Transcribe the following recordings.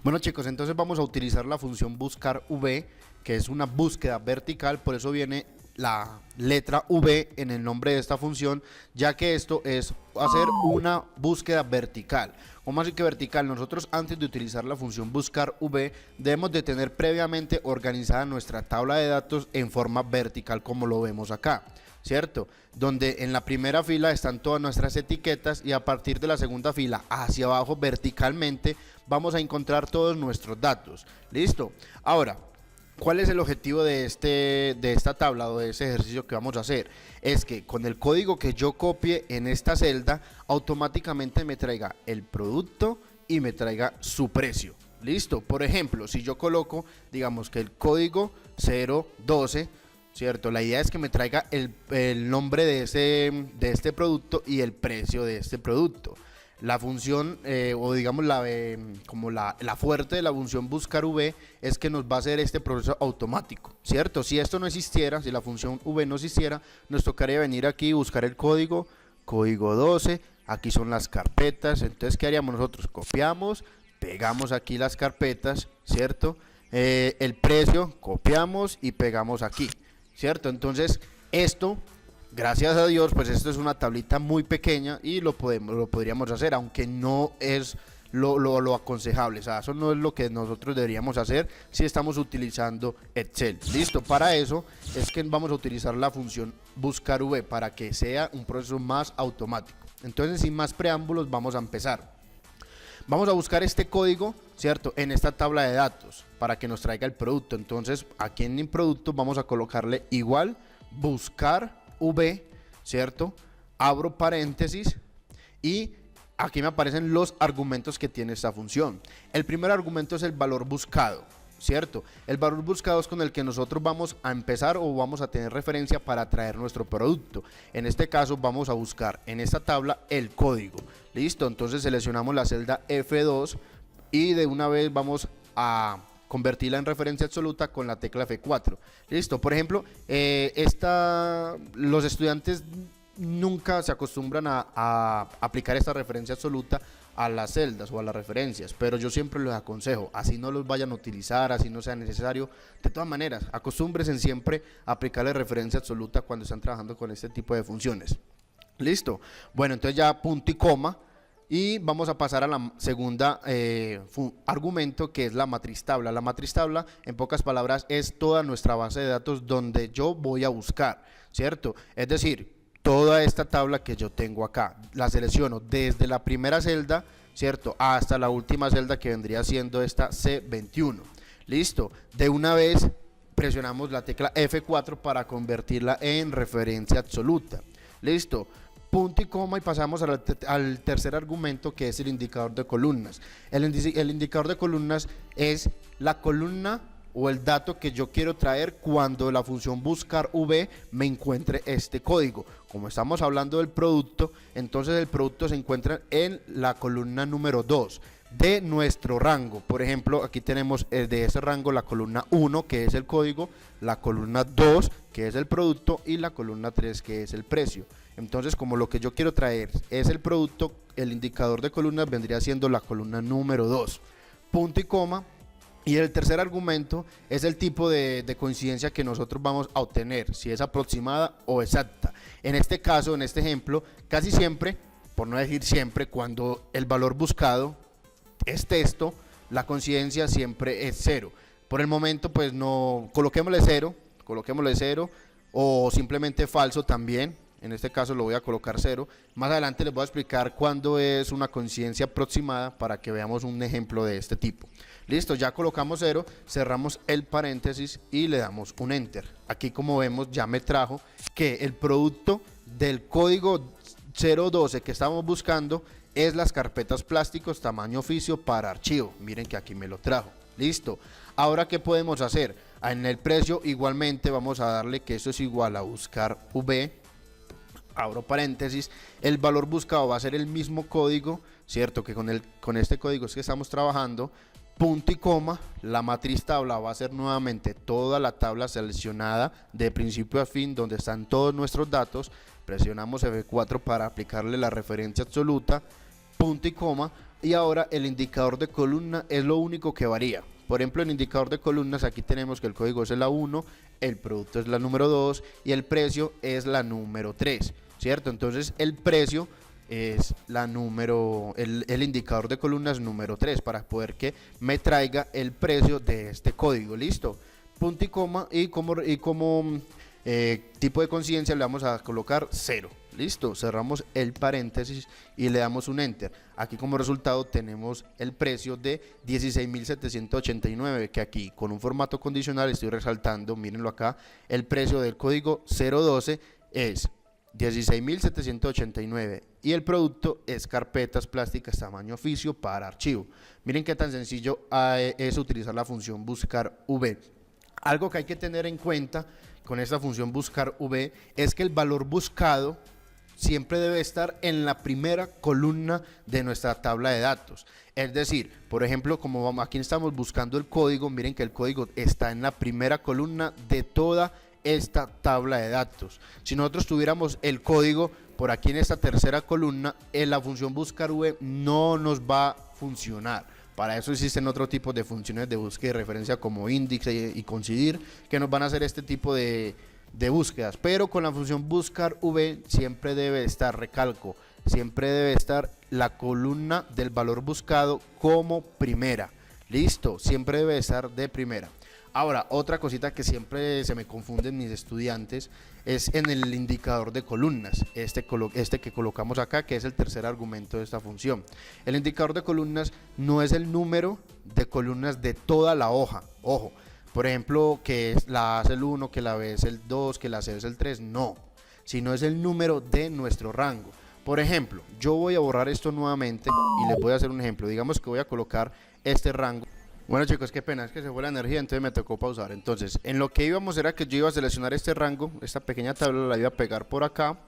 Bueno chicos, entonces vamos a utilizar la función buscar v, que es una búsqueda vertical, por eso viene la letra v en el nombre de esta función, ya que esto es hacer una búsqueda vertical. ¿Cómo así que vertical? Nosotros antes de utilizar la función buscar v debemos de tener previamente organizada nuestra tabla de datos en forma vertical, como lo vemos acá, ¿cierto? Donde en la primera fila están todas nuestras etiquetas y a partir de la segunda fila hacia abajo verticalmente vamos a encontrar todos nuestros datos. ¿Listo? Ahora, ¿cuál es el objetivo de esta tabla o de ese ejercicio que vamos a hacer? Es que con el código que yo copie en esta celda, automáticamente me traiga el producto y me traiga su precio. ¿Listo? Por ejemplo, si yo coloco, digamos que el código 012, ¿cierto? La idea es que me traiga el nombre de este producto y el precio de este producto. La función, o digamos como la fuerte de la función buscar v es que nos va a hacer este proceso automático, ¿cierto? Si esto no existiera, si la función v no existiera, nos tocaría venir aquí y buscar el código 12, aquí son las carpetas. Entonces, ¿qué haríamos nosotros? Copiamos, pegamos aquí las carpetas, ¿cierto? El precio, copiamos y pegamos aquí, ¿cierto? Entonces, esto, gracias a Dios, pues esto es una tablita muy pequeña y lo podríamos hacer, aunque no es lo aconsejable. O sea, eso no es lo que nosotros deberíamos hacer si estamos utilizando Excel. Listo, para eso es que vamos a utilizar la función buscar v para que sea un proceso más automático. Entonces, sin más preámbulos, vamos a empezar. Vamos a buscar este código, ¿cierto? En esta tabla de datos para que nos traiga el producto. Entonces, aquí en el producto vamos a colocarle igual buscar v, ¿cierto? Abro paréntesis y aquí me aparecen los argumentos que tiene esta función. El primer argumento es el valor buscado, ¿cierto? El valor buscado es con el que nosotros vamos a empezar o vamos a tener referencia para traer nuestro producto. En este caso vamos a buscar en esta tabla el código. Listo, entonces seleccionamos la celda F2 y de una vez vamos a convertirla en referencia absoluta con la tecla F4. Listo, por ejemplo, los estudiantes nunca se acostumbran a aplicar esta referencia absoluta a las celdas o a las referencias, pero yo siempre les aconsejo, así no los vayan a utilizar, así no sea necesario, de todas maneras, acostúmbrense siempre a aplicarle referencia absoluta cuando están trabajando con este tipo de funciones. Listo, bueno, entonces ya punto y coma. Y vamos a pasar a la segunda argumento, que es la matriz tabla. La matriz tabla, en pocas palabras, es toda nuestra base de datos donde yo voy a buscar, ¿cierto? Es decir, toda esta tabla que yo tengo acá, la selecciono desde la primera celda, ¿cierto? Hasta la última celda, que vendría siendo esta C21. Listo, de una vez presionamos la tecla F4 para convertirla en referencia absoluta. Listo. Punto y coma y pasamos al tercer argumento, que es el indicador de columnas. El indicador de columnas es la columna o el dato que yo quiero traer cuando la función buscar v me encuentre este código. Como estamos hablando del producto, entonces el producto se encuentra en la columna número 2 de nuestro rango. Por ejemplo, aquí tenemos de ese rango la columna 1, que es el código, la columna 2, que es el producto, y la columna 3, que es el precio. Entonces, como lo que yo quiero traer es el producto, el indicador de columnas vendría siendo la columna número 2. Punto y coma. Y el tercer argumento es el tipo de coincidencia que nosotros vamos a obtener, si es aproximada o exacta. En este caso, en este ejemplo, casi siempre, por no decir siempre, cuando el valor buscado es texto, la coincidencia siempre es 0. Por el momento, pues no, coloquémosle 0 o simplemente falso también. En este caso lo voy a colocar 0. Más adelante les voy a explicar cuándo es una coincidencia aproximada para que veamos un ejemplo de este tipo. Listo, ya colocamos 0, cerramos el paréntesis y le damos un enter. Aquí, como vemos, ya me trajo que el producto del código 012 que estamos buscando es las carpetas plásticos tamaño oficio para archivo. Miren que aquí me lo trajo. Listo. Ahora, ¿qué podemos hacer? En el precio igualmente vamos a darle que eso es igual a buscar v, abro paréntesis, el valor buscado va a ser el mismo código, ¿cierto? Que con este código es que estamos trabajando. Punto y coma, la matriz tabla va a ser nuevamente toda la tabla seleccionada de principio a fin donde están todos nuestros datos. Presionamos F4 para aplicarle la referencia absoluta. Punto y coma, Y ahora el indicador de columna es lo único que varía. Por ejemplo, el indicador de columnas, aquí tenemos que el código es la 1, el producto es la número 2 y el precio es la número 3, ¿cierto? Entonces el precio es la número, el indicador de columnas número 3 para poder que me traiga el precio de este código. Listo, punto y coma, y como tipo de conciencia le vamos a colocar 0. Listo, cerramos el paréntesis y le damos un enter. Aquí como resultado tenemos el precio de 16.789, que aquí con un formato condicional estoy resaltando, mírenlo acá, el precio del código 012 es 16.789 y el producto es carpetas plásticas tamaño oficio para archivo. Miren qué tan sencillo es utilizar la función buscar V. Algo que hay que tener en cuenta con esta función buscar V es que el valor buscado siempre debe estar en la primera columna de nuestra tabla de datos. Es decir, por ejemplo, como aquí estamos buscando el código, miren que el código está en la primera columna de toda esta tabla de datos. Si nosotros tuviéramos el código por aquí en esta tercera columna, en la función buscar V no nos va a funcionar. Para eso existen otro tipo de funciones de búsqueda y referencia como índice y coincidir, que nos van a hacer este tipo de búsquedas, pero con la función buscar V siempre debe estar, recalco, siempre debe estar la columna del valor buscado como primera. Listo, siempre debe estar de primera. Ahora, otra cosita que siempre se me confunden mis estudiantes es en el indicador de columnas, este que colocamos acá, que es el tercer argumento de esta función. El indicador de columnas no es el número de columnas de toda la hoja, ojo. Por ejemplo, que la A es el 1, que la B es el 2, que la C es el 3, no, sino es el número de nuestro rango. Por ejemplo, yo voy a borrar esto nuevamente y les voy a hacer un ejemplo. Digamos que voy a colocar este rango. Bueno chicos, qué pena, es que se fue la energía, entonces me tocó pausar. Entonces, en lo que íbamos era que yo iba a seleccionar este rango, esta pequeña tabla la iba a pegar por acá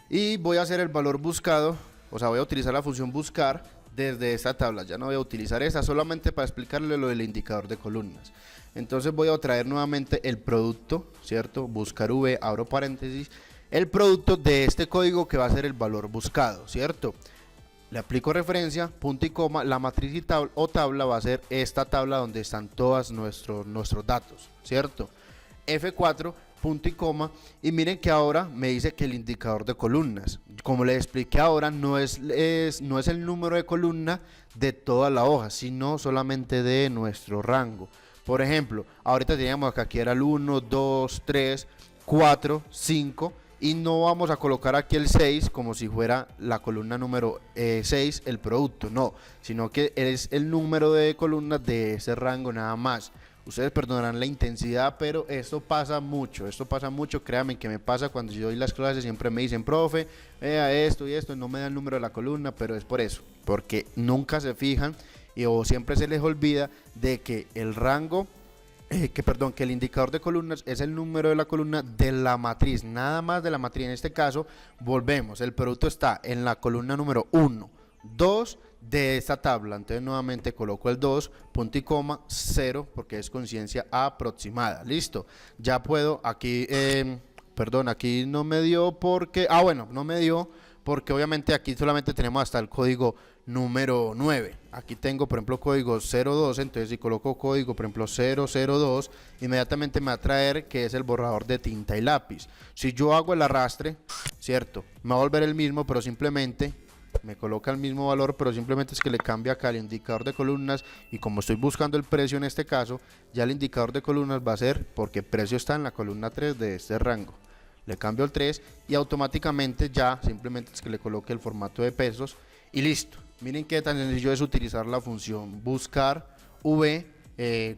y voy a hacer el valor buscado, o sea, voy a utilizar la función buscar desde esta tabla. Ya no voy a utilizar esta, solamente para explicarle lo del indicador de columnas. Entonces voy a traer nuevamente el producto, ¿cierto? Buscar V, abro paréntesis, el producto de este código que va a ser el valor buscado, ¿cierto? Le aplico referencia, punto y coma, la matriz y tabla va a ser esta tabla donde están todos nuestros datos, ¿cierto? F4, punto y coma, y miren que ahora me dice que el indicador de columnas, como les expliqué ahora, no es el número de columna de toda la hoja, sino solamente de nuestro rango. Por ejemplo, ahorita teníamos acá, aquí era el 1, 2, 3, 4, 5, y no vamos a colocar aquí el 6 como si fuera la columna número 6, el producto, no, sino que es el número de columnas de ese rango nada más. Ustedes perdonarán la intensidad, pero esto pasa mucho, créanme que me pasa cuando yo doy las clases, siempre me dicen, profe, vea esto y esto, no me da el número de la columna, pero es por eso, porque nunca se fijan o siempre se les olvida de que el rango, que el indicador de columnas es el número de la columna de la matriz, nada más de la matriz. En este caso, volvemos, el producto está en la columna número 1, 2 de esta tabla, entonces nuevamente coloco el 2, punto y coma, 0, porque es conciencia aproximada. Listo, ya puedo, aquí, aquí no me dio porque, no me dio porque obviamente aquí solamente tenemos hasta el código número 9. Aquí tengo, por ejemplo, código 02, entonces si coloco código, por ejemplo, 002, inmediatamente me va a traer que es el borrador de tinta y lápiz. Si yo hago el arrastre, ¿cierto? Me va a volver el mismo, pero simplemente me coloca el mismo valor, pero simplemente es que le cambia acá el indicador de columnas, y como estoy buscando el precio en este caso, ya el indicador de columnas va a ser porque el precio está en la columna 3 de este rango. Le cambio el 3 y automáticamente ya simplemente es que le coloque el formato de pesos y listo. Miren qué tan sencillo es utilizar la función buscar V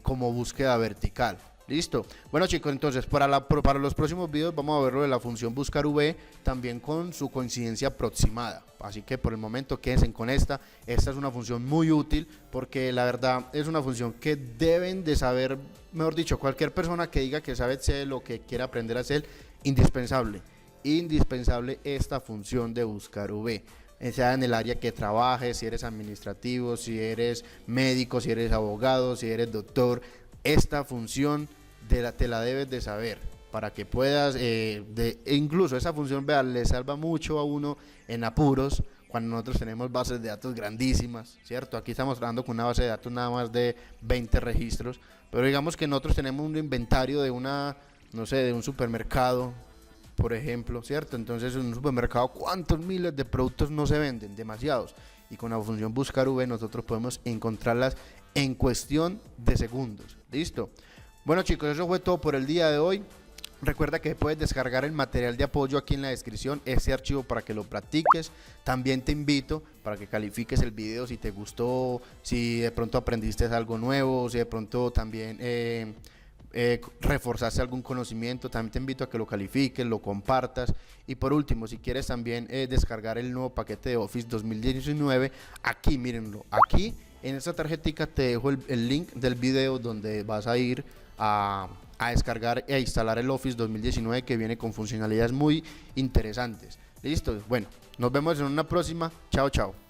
como búsqueda vertical. Listo. Bueno chicos, entonces para los próximos videos vamos a ver lo de la función buscar V también con su coincidencia aproximada. Así que por el momento quédense con esta. Esta es una función muy útil porque la verdad es una función que deben de saber, mejor dicho, cualquier persona que diga que sabe Excel o que quiera aprender a Excel, indispensable esta función de buscar V. Sea en el área que trabajes, si eres administrativo, si eres médico, si eres abogado, si eres doctor, esta función te la debes de saber, para que puedas, e incluso esa función, vea, le salva mucho a uno en apuros cuando nosotros tenemos bases de datos grandísimas, ¿cierto? Aquí estamos trabajando con una base de datos nada más de 20 registros, pero digamos que nosotros tenemos un inventario de una, no sé, de un supermercado, por ejemplo, ¿cierto? Entonces en un supermercado, ¿cuántos miles de productos no se venden? Demasiados. Y con la función buscar V nosotros podemos encontrarlas en cuestión de segundos. ¿Listo? Bueno, chicos, eso fue todo por el día de hoy. Recuerda que puedes descargar el material de apoyo aquí en la descripción, ese archivo para que lo practiques. También te invito para que califiques el video si te gustó, si de pronto aprendiste algo nuevo, si de pronto también reforzaste algún conocimiento. También te invito a que lo califiques, lo compartas. Y por último, si quieres también descargar el nuevo paquete de Office 2019, aquí mírenlo, aquí en esta tarjetita te dejo el link del video donde vas a ir a descargar e instalar el Office 2019, que viene con funcionalidades muy interesantes. Listo, bueno, nos vemos en una próxima. Chao, chao.